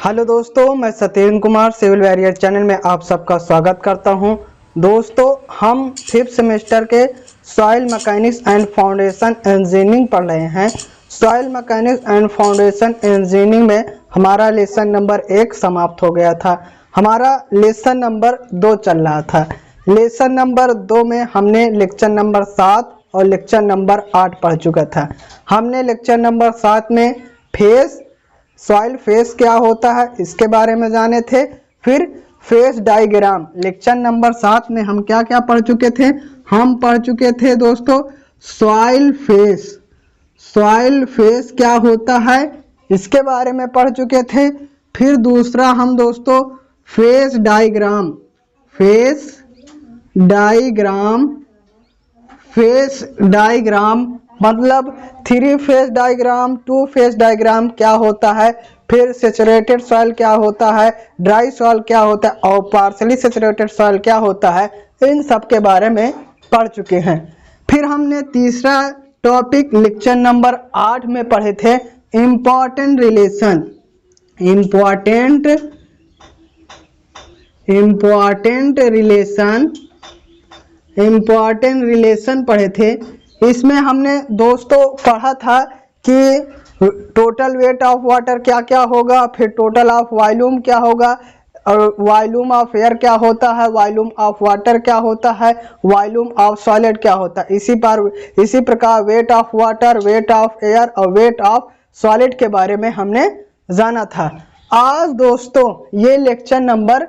Hello दोस्तों, मैं Satyendra Kumar civil warrior channel में आप सबका स्वागत करता हूं। दोस्तों, हम 5th सेमेस्टर के soil mechanics and foundation engineering पढ़ रहे हैं। Soil mechanics and foundation engineering में हमारा लेसन नंबर 1 समाप्त हो गया था। हमारा लेसन नंबर 2 चल रहा था। लेसन नंबर 2 में हमने लेक्चर नंबर 7 और लेक्चर नंबर 8 पढ़ चुका था। हमने लेक्चर नंबर 7 में फेस सॉइल फेस क्या होता है इसके बारे में जाने थे। फिर फेस डायग्राम लेक्चर नंबर 7 में हम क्या क्या पढ़ चुके थे। हम पढ़ चुके थे दोस्तों सॉइल फेस। सॉइल फेस क्या होता है इसके बारे में पढ़ चुके थे। फिर दूसरा हम दोस्तों फेस डायग्राम फेस डायग्राम मतलब 3 फेस डायग्राम, 2 फेस डायग्राम क्या होता है, फिर सैचुरेटेड सॉइल क्या होता है, ड्राई सॉइल क्या होता है और पार्शली सैचुरेटेड सॉइल क्या होता है, इन सब के बारे में पढ़ चुके हैं। फिर हमने तीसरा टॉपिक लेक्चर नंबर 8 में पढ़े थे इम्पॉर्टेंट रिलेशन पढ़े थे। इसमें हमने दोस्तों पढ़ा था कि टोटल वेट ऑफ वाटर क्या क्या होगा, फिर टोटल ऑफ वॉल्यूम क्या होगा, और वॉल्यूम ऑफ एयर क्या होता है, वॉल्यूम ऑफ वाटर क्या होता है, वॉल्यूम ऑफ सॉलिड क्या होता है। इसी प्रकार weight of water, weight of air और वेट ऑफ सॉलिड के बारे में हमने जाना था। आज दोस्तों ये लेक्चर नंबर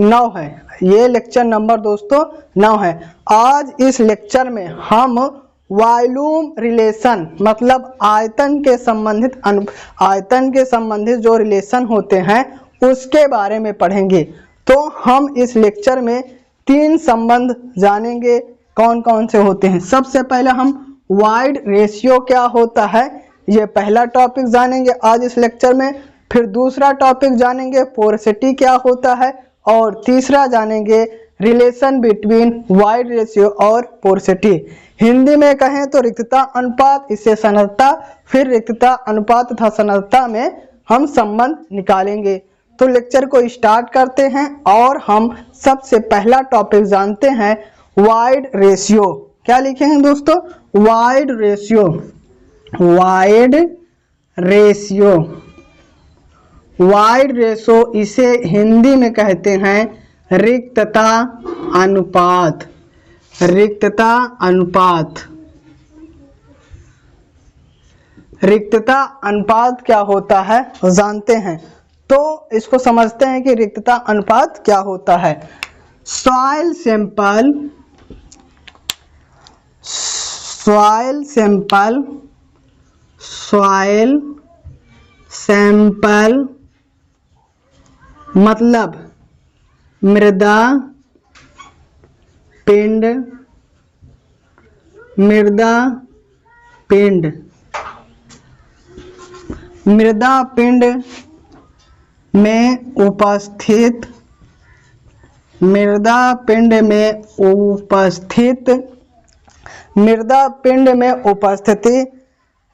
9 है। ये लेक्चर नंबर दोस्तों 9 है। आज इस लेक्चर में हम वॉल्यूम रिलेशन मतलब आयतन के संबंधित जो रिलेशन होते हैं उसके बारे में पढ़ेंगे। तो हम इस लेक्चर में 3 संबंध जानेंगे कौन कौन से होते हैं। सबसे पहले हम वाइड रेशियो क्या होता है ये पहला टॉपिक जानेंगे आज इस लेक्चर में। फिर दूसरा टॉपिक जानेंगे पोरोसिटी क्या होता है और तीसरा जानेंगे रिलेशन बिटवीन वाइड रेशियो और पोरोसिटी। हिंदी में कहें तो रिक्तता अनुपात, इससे सन्निहितता, फिर रिक्तता अनुपात तथा सन्निहितता में हम संबंध निकालेंगे। तो लेक्चर को स्टार्ट करते हैं और हम सबसे पहला टॉपिक जानते हैं वाइड रेशियो। क्या लिखेंगे दोस्तों? वाइड रेशियो इसे हिंदी में कहते हैं रिक्तता अनुपात। रिक्तता अनुपात क्या होता है जानते हैं। तो इसको समझते हैं कि रिक्तता अनुपात क्या होता है। सॉइल सैंपल मतलब मृदा पिंड में उपस्थित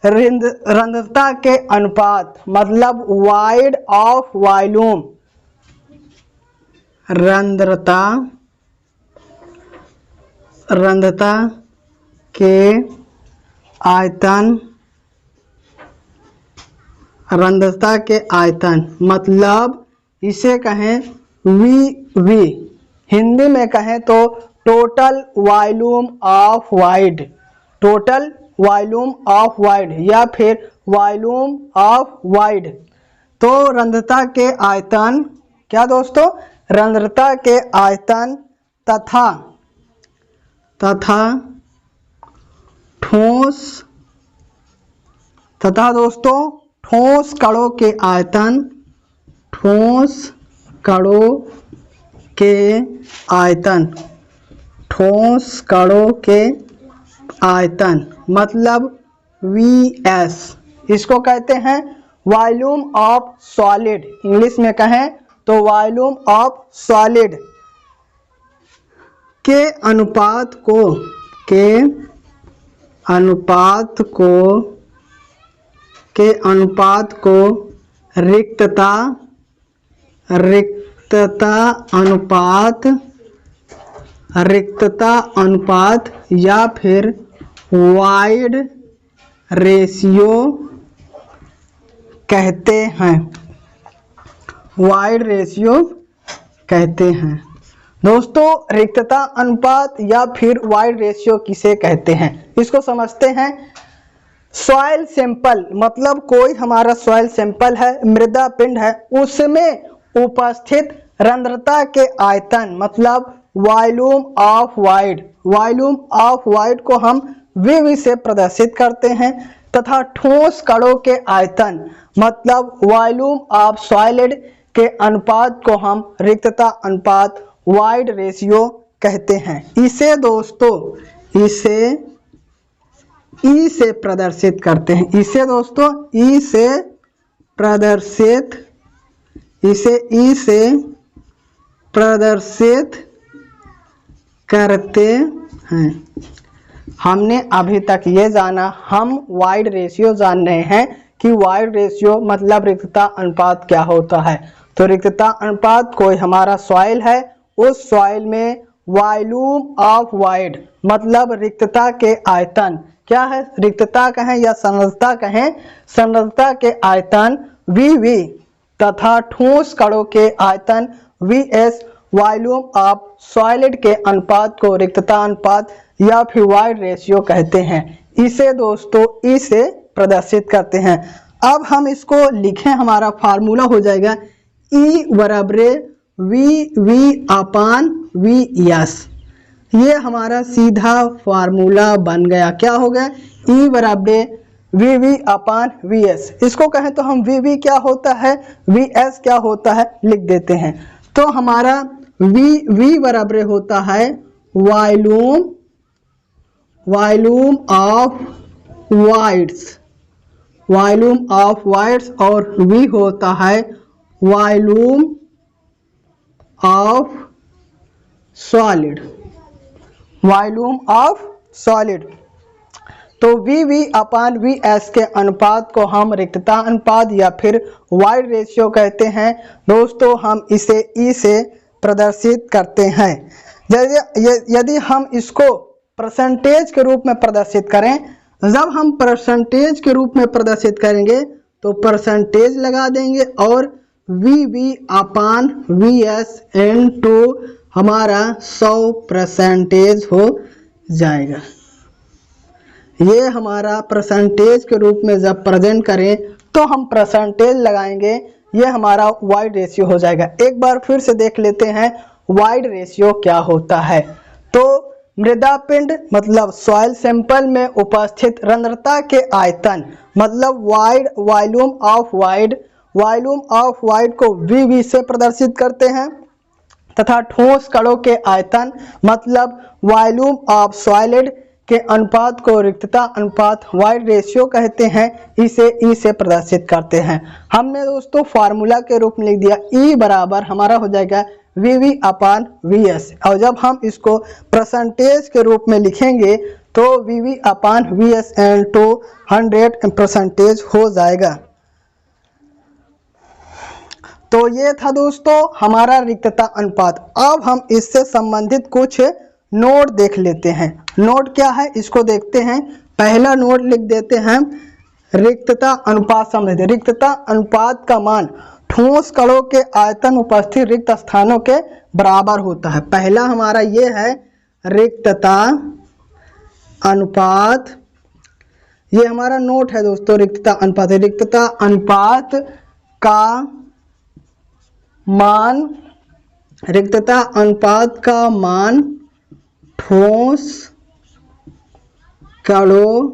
रंध्रता के अनुपात मतलब वाइड ऑफ वॉल्यूम। रंध्रता के आयतन मतलब इसे कहें वी। हिंदी में कहें तो टोटल वॉल्यूम ऑफ वाइड या फिर वॉल्यूम ऑफ वाइड। तो रंध्रता के आयतन क्या दोस्तों? रंध्रता के आयतन तथा ठोस कणों के आयतन मतलब Vs। इसको कहते हैं वॉल्यूम ऑफ सॉलिड। इंग्लिश में कहें तो वॉल्यूम ऑफ सॉलिड के अनुपात को रिक्तता रिक्तता अनुपात या फिर वाइड रेशियो कहते हैं। वाइड रेशियो कहते हैं। दोस्तों रिक्तता अनुपात या फिर वाइड रेशियो किसे कहते हैं, इसको समझते हैं। सॉइल सैंपल मतलब कोई हमारा सॉइल सैंपल है, मृदा पिंड है, उसमें उपस्थित रंध्रता के आयतन मतलब volume of wide, volume of wide को हम वीवी से प्रदर्शित करते हैं, तथा ठोस कणों के आयतन मतलब वॉल्यूम ऑफ सॉलिड के अनुपात को हम रिक्तता अनुपात वाइड रेशियो कहते हैं। इसे दोस्तों ई से प्रदर्शित करते हैं। इसे दोस्तों ई से प्रदर्शित करते हैं। हमने अभी तक ये जाना, हम वाइड रेशियो जान रहे हैं कि वाइड रेशियो मतलब रिक्तता अनुपात क्या होता है। तो रिक्तता अनुपात कोई हमारा सॉइल है, उस सॉइल में वॉल्यूम ऑफ वाइड मतलब रिक्तता के आयतन क्या है, रिक्तता कहें या संरचना कहें, संरचना के आयतन वीवी तथा ठोस कणों के आयतन वीएस वॉल्यूम ऑफ सॉलिड के अनुपात को रिक्तता अनुपात या फिर वाइड रेशियो कहते हैं। इसे दोस्तों इसे प्रदर्शित करते हैं। अब हम इसको लिखें, हमारा फार्मूला हो जाएगा ई बराबर वी अपान वी एस। ये हमारा सीधा फार्मूला बन गया। क्या हो गया, ई बराबर वी अपान वी एस। इसको कहें तो हम वी क्या होता है, वी एस क्या होता है लिख देते हैं। तो हमारा वी बराबर होता है वॉल्यूम ऑफ वाइड्स, और वी होता है वॉल्यूम ऑफ सॉलिड। तो वी अपान वी एस के अनुपात को हम रिक्तता अनुपात या फिर वाइड रेशियो कहते हैं। दोस्तों हम इसे ई से प्रदर्शित करते हैं। यदि हम इसको परसेंटेज के रूप में प्रदर्शित करें, जब हम परसेंटेज के रूप में प्रदर्शित करेंगे तो परसेंटेज लगा देंगे और we upon V S into हमारा 100% हो जाएगा। ये हमारा परसेंटेज के रूप में जब प्रेजेंट करें तो हम परसेंटेज लगाएंगे, ये हमारा वाइड रेशियो हो जाएगा। एक बार फिर से देख लेते हैं वाइड रेशियो क्या होता है। तो मृदा पिंड मतलब सॉइल सैंपल में उपस्थित रंध्रता के आयतन मतलब वॉल्यूम ऑफ वाइड को वी से प्रदर्शित करते हैं, तथा ठोस कणों के आयतन मतलब वॉल्यूम ऑफ सॉलिड के अनुपात को रिक्तता अनुपात वाइड रेशियो कहते हैं। इसे ई से प्रदर्शित करते हैं। हमने दोस्तों फार्मूला के रूप में लिख दिया, ई बराबर हमारा हो जाएगा वी अपान वी एस, और जब हम इसको परसेंटेज के रूप में लिखेंगे तो V upon V S into 100% हो जाएगा। तो ये था दोस्तों हमारा रिक्तता अनुपात। अब हम इससे संबंधित कुछ नोट देख लेते हैं। नोट क्या है इसको देखते हैं। पहला नोट लिख देते हैं रिक्तता अनुपात संबंधित। रिक्तता अनुपात का मान ठोस कणों के आयतन उपस्थित रिक्त स्थानों के बराबर होता है। पहला हमारा ये है रिक्तता अनुपात, ये हमारा नोट है दोस्तों रिक्तता अनुपात। रिक्तता अनुपात का मान, रिक्तता अनुपात का मान ठोस कणों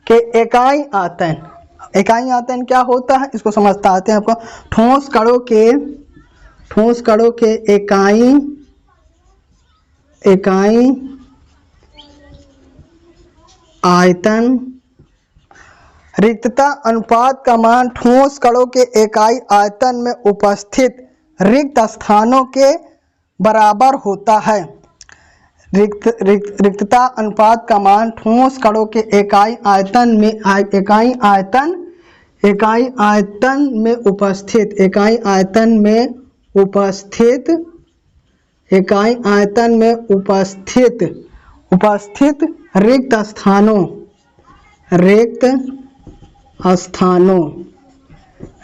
के इकाई आयतन क्या होता है इसको समझता आते हैं आपको। ठोस कणों के इकाई आयतन। रिक्तता अनुपात का मान ठोस कणों के इकाई आयतन में उपस्थित रिक्त स्थानों के बराबर होता है। रिक्तता अनुपात का मान ठोस कणों के इकाई आयतन इकाई आयतन में उपस्थित, इकाई आयतन में उपस्थित, इकाई आयतन में उपस्थित उपस्थित रिक्त स्थानों, रिक्त स्थानों,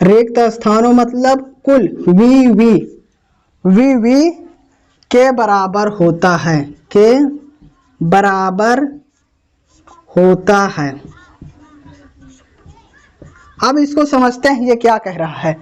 रिक्त स्थानों मतलब कुल वी के बराबर होता है, के बराबर होता है। अब इसको समझते हैं ये क्या कह रहा है।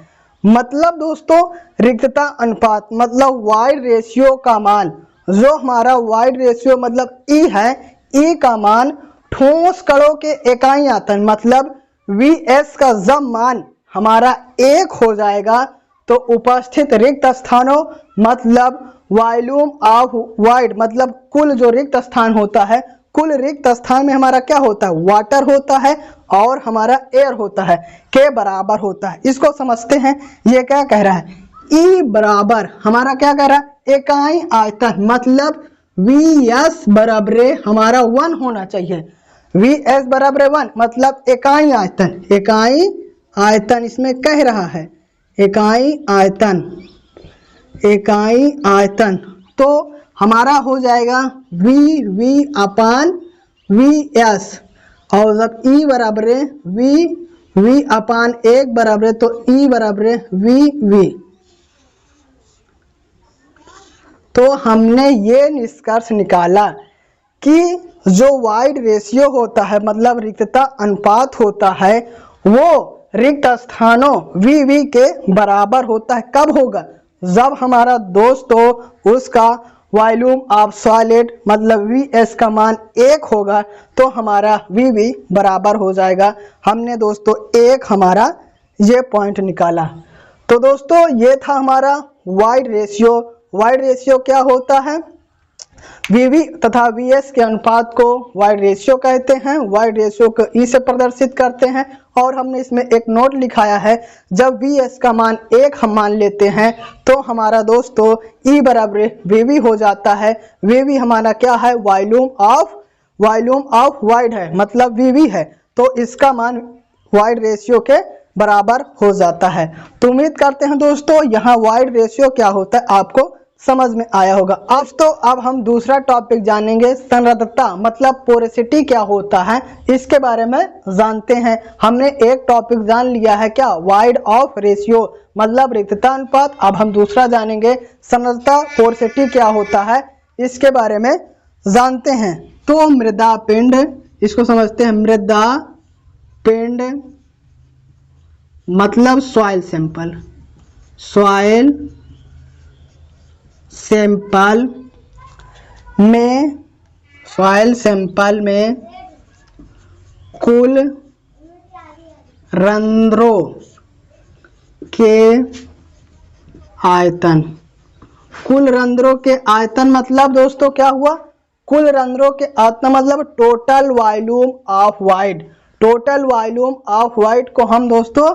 मतलब दोस्तों रिक्तता अनुपात मतलब वाइड रेशियो का मान, जो हमारा वाइड रेशियो मतलब ई है, ई का मान ठोस कणों के इकाई आयतन मतलब Vs का जब मान हमारा 1 हो जाएगा तो उपस्थित रिक्त स्थानों मतलब वॉल्यूम ऑफ वाइड मतलब कुल जो रिक्त स्थान होता है, कुल रिक्त स्थान में हमारा क्या होता है, वाटर होता है और हमारा एयर होता है, के बराबर होता है। इसको समझते हैं ये क्या कह रहा है। ई बराबर हमारा क्या कह रहा है, इकाई आयतन मतलब Vs बराबर हमारा 1 होना चाहिए। Vs बराबर 1 मतलब इकाई आयतन, इकाई आयतन इसमें कह रहा है, इकाई आयतन, इकाई आयतन तो हमारा हो जाएगा V अपान Vs और जब E बराबर V अपान 1 बराबर तो E बराबर V। तो हमने ये निष्कर्ष निकाला कि जो वाइड रेशियो होता है मतलब रिक्तता अनुपात होता है वो रिक्त स्थानों वी के बराबर होता है। कब होगा, जब हमारा दोस्त हो उसका वॉल्यूम ऑफ सॉलिड मतलब Vs का मान 1 होगा तो हमारा वी बराबर हो जाएगा। हमने दोस्तों एक हमारा ये पॉइंट निकाला। तो दोस्तों ये था हमारा वाइड रेशियो। वाइड रेशियो क्या होता है, वी तथा Vs के अनुपात को वाइड रेशियो कहते हैं। वाइड रेशियो को ई से प्रदर्शित करते हैं और हमने इसमें एक नोट लिखाया है, जब Vs का मान 1 हम मान लेते हैं तो हमारा दोस्तों E बराबर वी हो जाता है। वी हमारा क्या है, वॉल्यूम ऑफ वाइड है मतलब वी है, तो इसका मान वाइड रेशियो के बराबर हो जाता है। तो उम्मीद करते हैं दोस्तों यहाँ वाइड रेशियो क्या होता है आपको समझ में आया होगा। अब हम दूसरा टॉपिक जानेंगे, संरद्धता मतलब पोरोसिटी क्या होता है, इसके बारे में जानते हैं। हमने एक टॉपिक जान लिया है क्या, वाइड ऑफ रेशियो मतलब रिक्तता अनुपात। अब हम दूसरा जानेंगे संरद्धता, पोरोसिटी क्या होता है इसके बारे में जानते हैं। तो मृदा पिंड, इसको समझते हैं। मृदा पिंड मतलब सॉइल सैंपल, सॉइल सैंपल में, सॉइल सैंपल में कुल रंध्रों के आयतन, कुल रंध्रों के आयतन मतलब दोस्तों क्या हुआ, कुल रंध्रों के आयतन मतलब total volume of wide. Total volume of wide को हम दोस्तों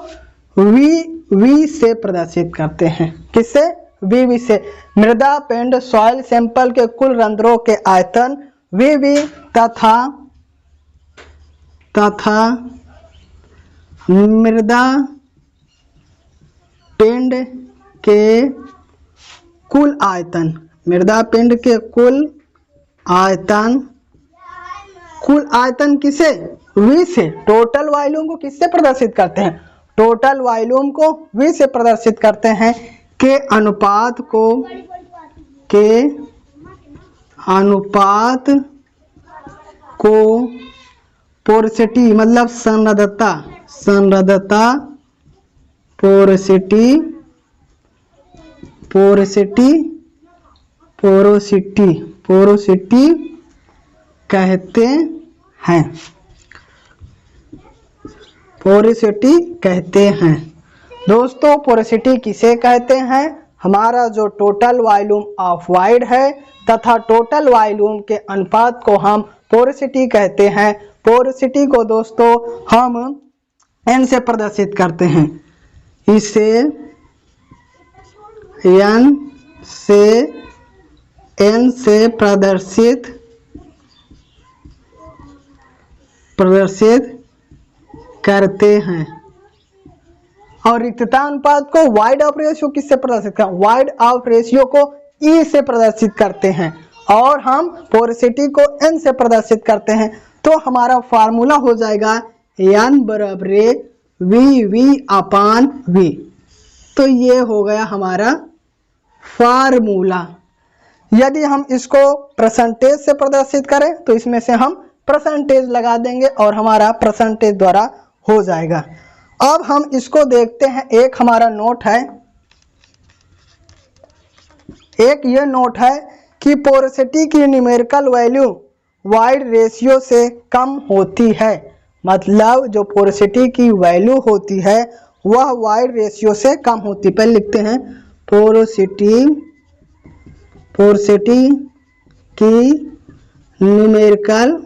वी से प्रदर्शित करते हैं। किससे, वी से। मृदा पिंड सॉइल सैंपल के कुल रंध्रों के आयतन वी तथा मृदा पिंड के कुल आयतन, मृदा पिंड के कुल आयतन, कुल आयतन किसे, वी से। टोटल वॉल्यूम को किससे प्रदर्शित करते हैं, टोटल वॉल्यूम को वी से प्रदर्शित करते हैं। के अनुपात को, के अनुपात को पोरोसिटी मतलब संरद्धता, संरद्धता पोरोसिटी, पोरोसिटी, पोरोसिटी, पोरोसिटी कहते हैं, पोरोसिटी कहते हैं। दोस्तों पोरोसिटी किसे कहते हैं, हमारा जो टोटल वॉल्यूम ऑफ वाइड है तथा टोटल वॉल्यूम के अनुपात को हम पोरोसिटी कहते हैं। पोरोसिटी को दोस्तों हम एन से प्रदर्शित करते हैं, इसे एन से प्रदर्शित करते हैं, और रिक्तता अनुपात को वाइड ऑफ रेशियो किससे प्रदर्शित करते हैं? वाइड ऑफ रेशियो को ई से प्रदर्शित करते हैं और हम पोरोसिटी को एन से प्रदर्शित करते हैं। तो हमारा फार्मूला हो जाएगा एन बराबर वी वी अपान वी। तो ये हो गया हमारा फार्मूला। यदि हम इसको परसेंटेज से प्रदर्शित करें तो इसमें से हम परसेंटेज लगा देंगे और हमारा परसेंटेज द्वारा हो जाएगा। अब हम इसको देखते हैं। एक हमारा नोट है, एक ये नोट है कि पोरोसिटी की न्यूमेरिकल वैल्यू वाइड रेशियो से कम होती है। मतलब जो पोरोसिटी की वैल्यू होती है वह वाइड रेशियो से कम होती है। पहले लिखते हैं पोरोसिटी की न्यूमेरिकल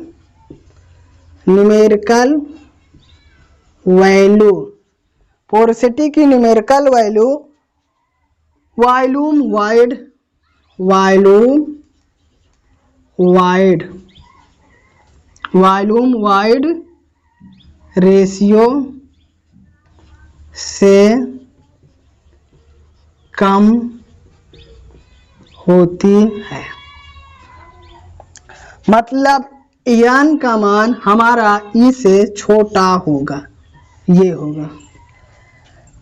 वैल्यू, पोरोसिटी की numerical value volume void ratio से कम होती है। मतलब एन का मान हमारा ई से छोटा होगा, ये होगा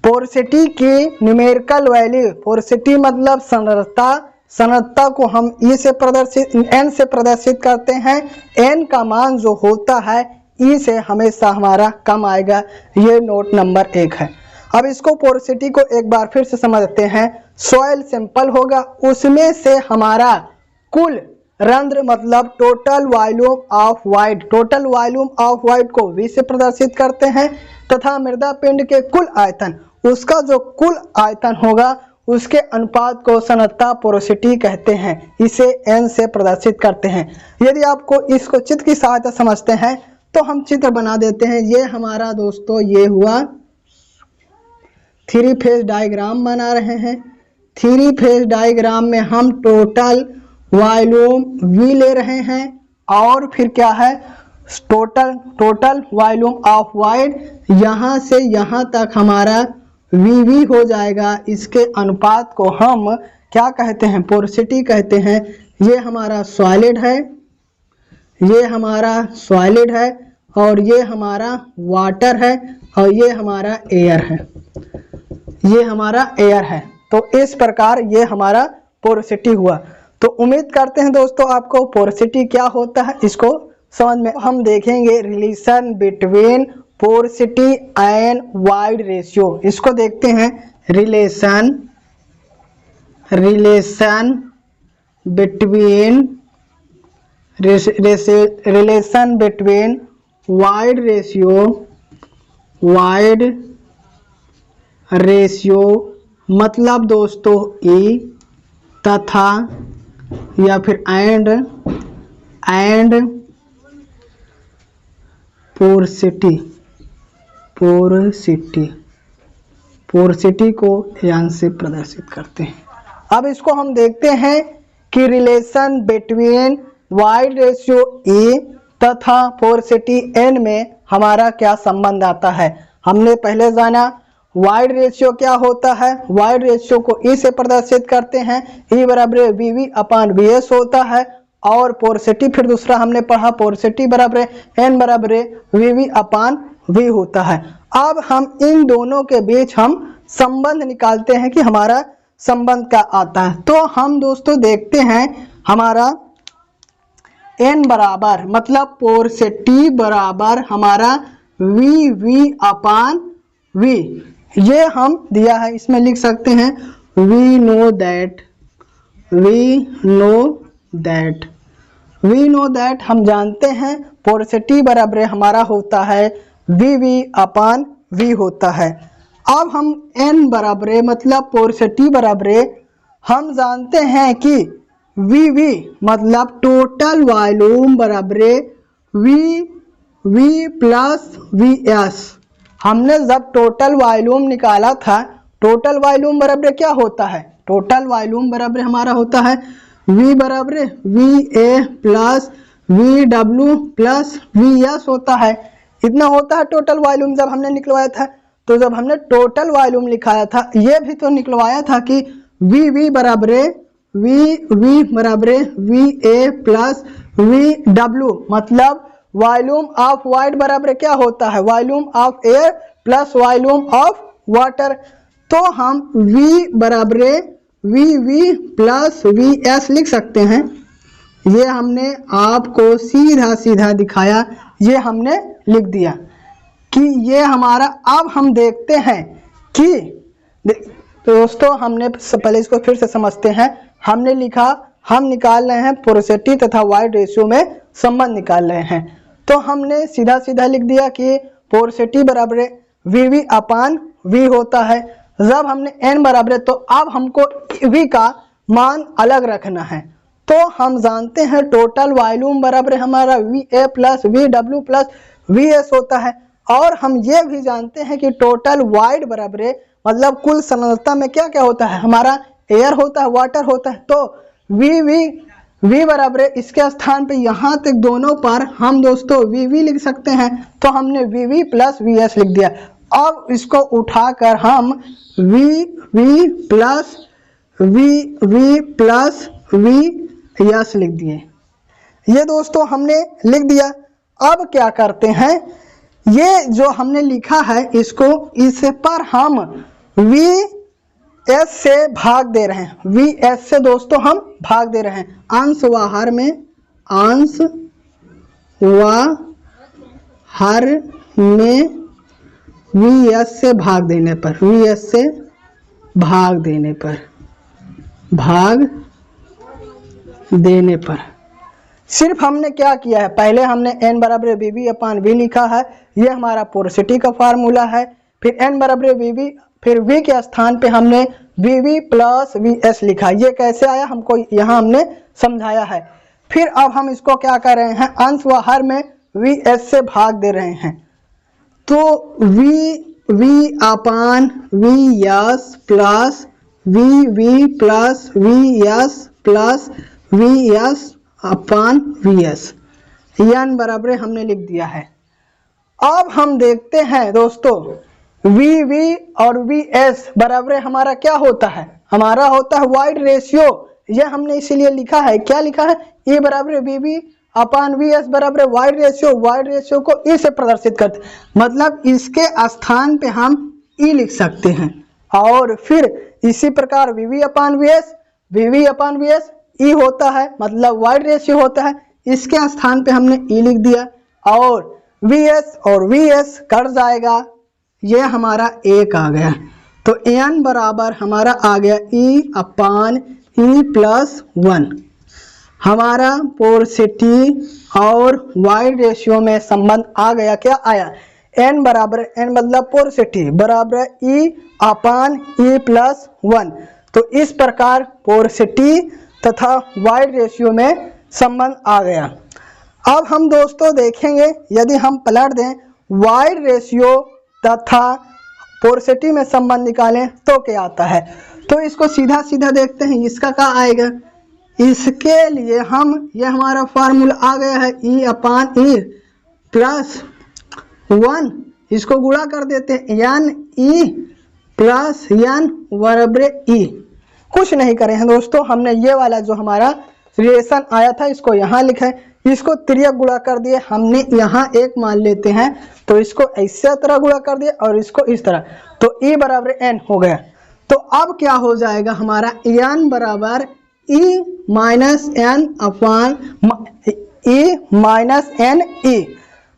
पोरोसिटी की न्यूमेरिकल वैल्यू। पोरोसिटी मतलब सांद्रता को हम ई से प्रदर्शित एन से प्रदर्शित करते हैं। एन का मान जो होता है ई से हमेशा हमारा कम आएगा। ये नोट नंबर 1 है। अब इसको पोरोसिटी को एक बार फिर से समझते हैं। सॉइल सैंपल होगा, उसमें से हमारा कुल रंध्र मतलब टोटल वॉल्यूम ऑफ वाइड को V से प्रदर्शित करते हैं तथा मृदा पिंड के कुल आयतन, उसका जो कुल आयतन होगा उसके अनुपात को सांद्रता पोरोसिटी कहते हैं। इसे N से प्रदर्शित करते हैं। यदि आपको इसको चित्र की सहायता समझते हैं तो हम चित्र बना देते हैं। ये हमारा दोस्तों ये हुआ 3 फेज डायग्राम बना रहे हैं। 3 फेज डायग्राम में हम टोटल वॉल्यूम V ले रहे हैं और फिर क्या है टोटल वॉल्यूम ऑफ वाइड, यहाँ से यहाँ तक हमारा VV हो जाएगा। इसके अनुपात को हम क्या कहते हैं? पोरोसिटी कहते हैं। ये हमारा सॉलिड है, ये हमारा सॉलिड है और ये हमारा वाटर है और ये हमारा एयर है, ये हमारा एयर है। तो इस प्रकार ये हमारा पोरोसिटी हुआ। तो उम्मीद करते हैं दोस्तों आपको पोरोसिटी क्या होता है इसको समझ में। हम देखेंगे relation between porosity and void ratio. इसको देखते हैं रिलेशन बिटवीन वाइड रेशियो मतलब दोस्तों E तथा या फिर एंड पोरोसिटी को एन से प्रदर्शित करते हैं। अब इसको हम देखते हैं कि relation between void ratio E तथा पोरोसिटी N में हमारा क्या संबंध आता है। हमने पहले जाना वाइड रेशियो क्या होता है। वाइड रेशियो को E से प्रदर्शित करते हैं। E बराबर VV अपान VS होता है और पोरोसिटी फिर दूसरा हमने पढ़ा पोरोसिटी बराबर N बराबर VV अपान V होता है। अब हम इन दोनों के बीच हम संबंध निकालते हैं कि हमारा संबंध क्या आता है। तो हम दोस्तों देखते हैं हमारा N बराबर मतलब पोरोसिटी बराबर हमारा VV अपान V, ये हम दिया है। इसमें लिख सकते हैं we know that हम जानते हैं पोरोसिटी बराबर हमारा होता है VV अपान V होता है। अब हम N बराबर मतलब पोरोसिटी बराबर हम जानते हैं कि VV मतलब टोटल वॉल्यूम बराबर V प्लस VS। हमने जब टोटल वॉल्यूम निकाला था, टोटल वॉल्यूम बराबर क्या होता है? टोटल वॉल्यूम बराबर हमारा होता है V बराबर VA plus VW plus VS होता है। इतना होता है टोटल वॉल्यूम जब हमने निकलवाया था। तो जब हमने टोटल वॉल्यूम लिखाया था, ये भी तो निकलवाया था कि वी बराबर V A plus V W, मतलब वॉल्यूम ऑफ वाइड बराबर क्या होता है, volume of air plus volume of water. तो हम V बराबर वी प्लस वी एस लिख सकते हैं। ये हमने आपको सीधा सीधा दिखाया, ये हमने लिख दिया कि ये हमारा। अब हम देखते हैं कि दोस्तों हमने पहले इसको फिर से समझते हैं। हमने लिखा, हम निकाल रहे हैं पोरोसिटी तथा वाइड रेशियो में संबंध निकाल रहे हैं। तो हमने सीधा सीधा लिख दिया कि पोरोसिटी बराबर वी अपान वी होता है। जब हमने n बराबर, तो अब हमको v का मान अलग रखना है। तो हम जानते हैं टोटल वॉल्यूम बराबर हमारा V A plus V W plus V S होता है। और हम ये भी जानते हैं कि टोटल वाइड बराबर मतलब कुल संरचना में क्या क्या होता है, हमारा एयर होता है, वाटर होता है। तो वी बराबर इसके स्थान पे यहाँ तक दोनों पर हम दोस्तों वी लिख सकते हैं। तो हमने वी प्लस वी एस लिख दिया। अब इसको उठाकर हम वी प्लस वी यस लिख दिए। ये दोस्तों हमने लिख दिया। अब क्या करते हैं, ये जो हमने लिखा है इसको, इस पर हम वी एस से भाग दे रहे हैं। वी एस से दोस्तों हम भाग दे रहे हैं। अंश व हर में, अंश व हर में वी एस से भाग देने पर, वी एस से भाग देने पर, भाग देने पर सिर्फ हमने क्या किया है, पहले हमने n बराबर वी अपान वी लिखा है, ये हमारा पोरोसिटी का फार्मूला है। फिर n बराबर वी, फिर v के स्थान पे हमने वी प्लस वी एस लिखा। ये कैसे आया हमको यहाँ हमने समझाया है। फिर अब हम इसको क्या कर रहे हैं, अंश व हर में वी एस से भाग दे रहे हैं। तो V upon V S plus V plus V S plus V S upon V S, n बराबर हमने लिख दिया है। अब हम देखते हैं दोस्तों वी और वी एस बराबर हमारा क्या होता है, हमारा होता है वाइड रेशियो। यह हमने इसीलिए लिखा है, क्या लिखा है, E बराबर वी अपान वी एस बराबर वाइड रेशियो। वाइड रेशियो को ई से प्रदर्शित करते, मतलब इसके स्थान पे हम ई लिख सकते हैं। और फिर इसी प्रकार we upon V S E होता है, मतलब वाइड रेशियो होता है, इसके स्थान पे हमने ई लिख दिया। और वी एस कट जाएगा, ये हमारा एक आ गया। तो n बराबर हमारा आ गया ई अपान ई प्लस 1। हमारा पोरोसिटी और वाइड रेशियो में संबंध आ गया। क्या आया, n बराबर, n मतलब पोरोसिटी बराबर ई अपान ई प्लस 1। तो इस प्रकार पोरोसिटी तथा वाइड रेशियो में संबंध आ गया। अब हम दोस्तों देखेंगे, यदि हम पलट दें वाइड रेशियो तथा पोरोसिटी में संबंध निकालें तो क्या आता है। तो इसको सीधा सीधा देखते हैं, इसका क्या आएगा। इसके लिए हम, यह हमारा फार्मूला आ गया है ई अपान ई प्लस 1, इसको गुणा कर देते हैं एन ई प्लस एन बराबर ई। कुछ नहीं करे हैं दोस्तों, हमने ये वाला जो हमारा रिलेशन आया था इसको यहाँ लिखा है, इसको तिर्यक गुणा कर दिए। हमने यहाँ एक मान लेते हैं तो इसको ऐसे तरह गुणा कर दिया और इसको इस तरह, तो ई बराबर n हो गया। तो अब क्या हो जाएगा हमारा, n बराबर ई माइनस एन अपान ई माइनस एन ई,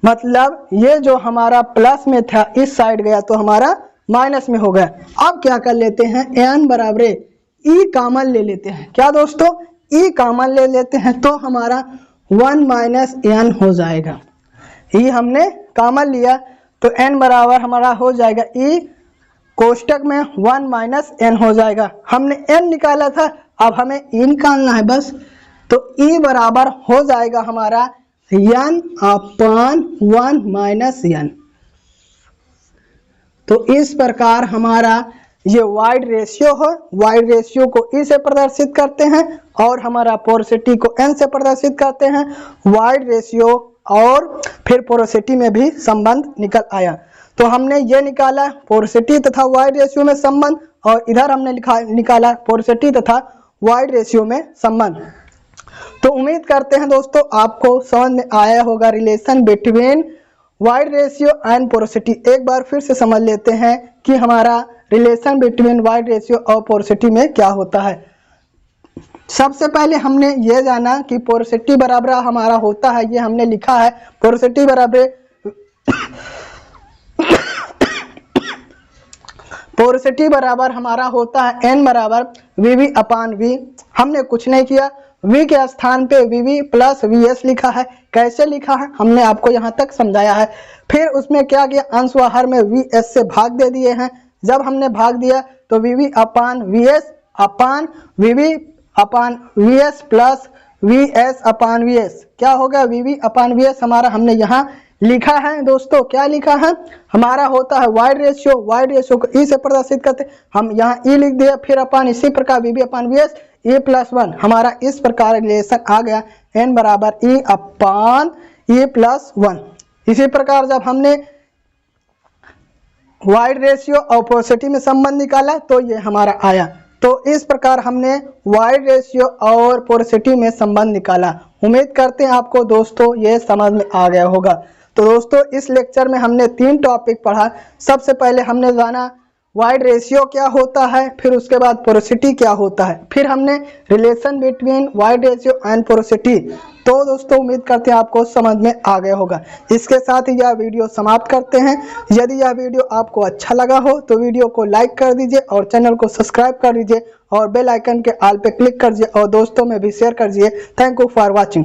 मतलब ये जो हमारा प्लस में था इस साइड गया तो हमारा माइनस में हो गया। अब क्या कर लेते हैं, n बराबर ई कॉमन ले लेते हैं। क्या दोस्तों, ई कॉमन ले लेते हैं तो हमारा 1 माइनस एन हो जाएगा। ई हमने कॉमन लिया तो n बराबर हमारा हो जाएगा ई कोष्टक में 1 माइनस एन हो जाएगा। हमने n निकाला था, अब हमें ई निकालना है बस। तो ई बराबर हो जाएगा हमारा n अपान 1 माइनस एन। तो इस प्रकार हमारा ये वाइड रेशियो है, वाइड रेशियो को ई से प्रदर्शित करते हैं और हमारा पोरोसिटी को n से प्रदर्शित करते हैं। वाइड रेशियो और फिर पोरोसिटी में भी संबंध निकल आया। तो हमने ये निकाला पोरोसिटी तथा वाइड रेशियो में संबंध, और इधर हमने निकाला पोरोसिटी तथा वाइड रेशियो में संबंध। तो उम्मीद करते हैं दोस्तों आपको समझ में आया होगा relation between void ratio and porosity. एक बार फिर से समझ लेते हैं कि हमारा रिलेशन बिटवीन वाइड रेशियो और पोरोसिटी में क्या होता है। सबसे पहले हमने ये जाना कि पोरोसिटी बराबर हमारा होता है, ये हमने लिखा है, पोरोसिटी बराबर पोरोसिटी बराबर हमारा होता है n बराबर वीवी अपान वी। हमने कुछ नहीं किया, v के स्थान पे वीवी प्लस वीएस लिखा है। कैसे लिखा है हमने आपको यहाँ तक समझाया है। फिर उसमें क्या किया, अंश व हर में वीएस से भाग दे दिए हैं। जब हमने भाग दिया तो वीवी अपान वीएस अपान वीवी अपान वीएस प्लस वीएस अपान वीएस क्या होगा, वीवी अपान वीएस हमारा हमने यहाँ लिखा है दोस्तों। क्या लिखा है, हमारा होता है वाइड रेशियो, वाइड रेशियो को ई से प्रदर्शित करते, हम यहाँ ई लिख दिया, फिर अपान इसी प्रकार वीवी अपान वीएस ए प्लस 1। हमारा इस प्रकार रिलेशन आ गया n बराबर ई अपान ए प्लस 1। इसी प्रकार जब हमने वाइड रेशियो और पोरोसिटी में संबंध निकाला तो ये हमारा आया। तो इस प्रकार हमने वाइड रेशियो और पोरोसिटी में संबंध निकाला। उम्मीद करते हैं आपको दोस्तों ये समझ में आ गया होगा। तो दोस्तों इस लेक्चर में हमने 3 टॉपिक पढ़ा। सबसे पहले हमने जाना वाइड रेशियो क्या होता है, फिर उसके बाद पोरोसिटी क्या होता है, फिर हमने relation between void ratio and porosity. तो दोस्तों उम्मीद करते हैं आपको समझ में आ गया होगा। इसके साथ ही यह वीडियो समाप्त करते हैं। यदि यह वीडियो आपको अच्छा लगा हो तो वीडियो को लाइक कर दीजिए और चैनल को सब्सक्राइब कर दीजिए और बेल आइकन के ऑल पे क्लिक कर दीजिए और दोस्तों में भी शेयर कर दीजिए। Thank you for watching.